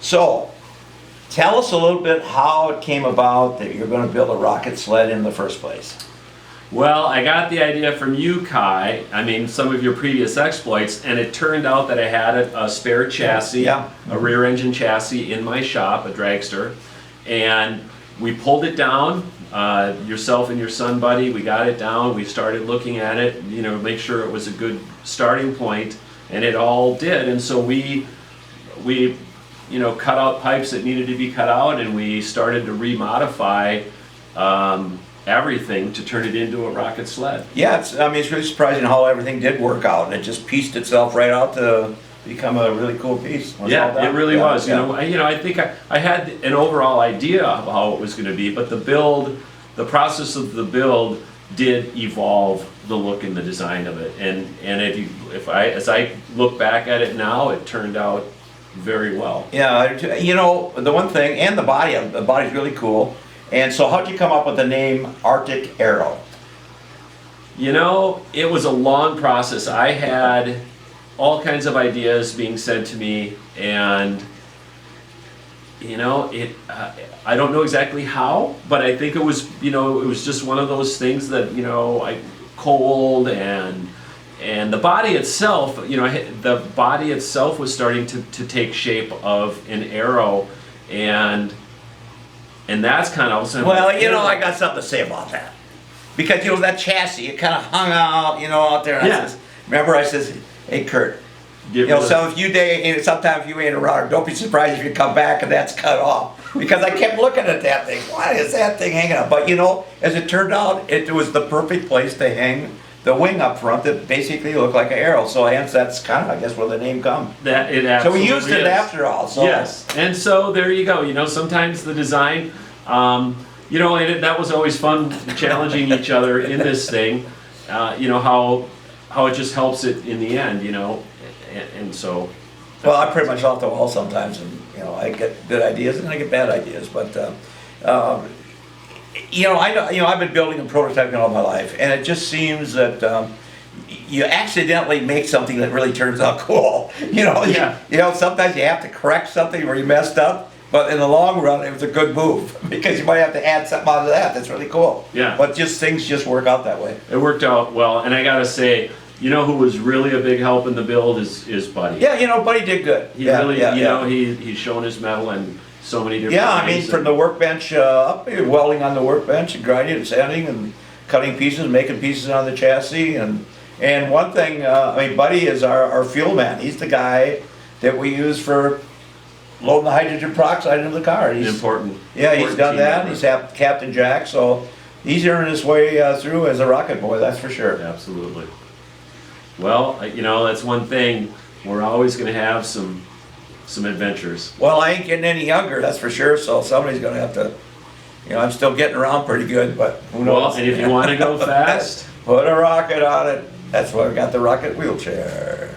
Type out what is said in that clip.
So, tell us a little bit how it came about that you're going to build a rocket sled in the first place. Well, I got the idea from you, Kai. I mean, some of your previous exploits, and it turned out that I had a spare chassis, Yeah. a rear engine chassis in my shop, a dragster, and we pulled it down. Yourself and your son, buddy, we got it down. We started looking at it, you know, make sure it was a good starting point, and it all did. And so we you know, cut out pipes that needed to be cut out, and we started to remodify everything to turn it into a rocket sled. Yeah, I mean, it's really surprising how everything did work out, and it just pieced itself right out to become a really cool piece. Yeah, it really was. Yeah. You know, I think I had an overall idea of how it was going to be, but the process of the build did evolve the look and the design of it. And as I look back at it now, it turned out very well. Yeah, you know, the one thing, and the body's really cool. And so how'd you come up with the name Arctic Arrow? You know, it was a long process. I had all kinds of ideas being sent to me, and you know, I don't know exactly how, but I think it was, you know, it was just one of those things that, you know, cold and the body itself, you know, the body itself was starting to take shape of an arrow, and that's kind of also. Well, you know, I got something to say about that. Because, you know, that chassis, it kind of hung out, you know, out there. And Yeah. I says, hey, Kurt, you know, sometimes if you ain't around, don't be surprised if you come back and that's cut off. Because I kept looking at that thing. Why is that thing hanging up? But, you know, as it turned out, it was the perfect place to hang the wing up front that basically looked like an arrow. So hence that's kind of, I guess, where the name comes. That it So absolutely we used it is. after all. So. Yes, and so there you go. You know, sometimes the design, you know, and that was always fun, challenging each other in this thing. You know, how it just helps it in the end. You know, and so. Well, I'm pretty much off the wall sometimes, and you know, I get good ideas and I get bad ideas. But you know, I've been building and prototyping all my life, and it just seems that you accidentally make something that really turns out cool. You know, Yeah. you know, sometimes you have to correct something where you messed up, but in the long run, it was a good move because you might have to add something out of that. That's really cool. Yeah. But things just work out that way. It worked out well, and I gotta say, you know, who was really a big help in the build is Buddy. Yeah, you know, Buddy did good. He really, you know, he's shown his mettle in so many different Yeah, I ways. mean, from the workbench up, welding on the workbench and grinding and sanding and cutting pieces, making pieces on the chassis. And one thing, I mean, Buddy is our fuel man. He's the guy that we use for loading the hydrogen peroxide into the car. He's important. Yeah, he's important done team that. member. He's Captain Jack, so he's earning his way through as a rocket boy, that's for sure. Absolutely. Well, you know, that's one thing. We're always going to have some adventures. Well, I ain't getting any younger, that's for sure, so somebody's gonna have to, you know, I'm still getting around pretty good, but who knows? Well, and if you want to go fast, Put a rocket on it. That's why we got the rocket wheelchair.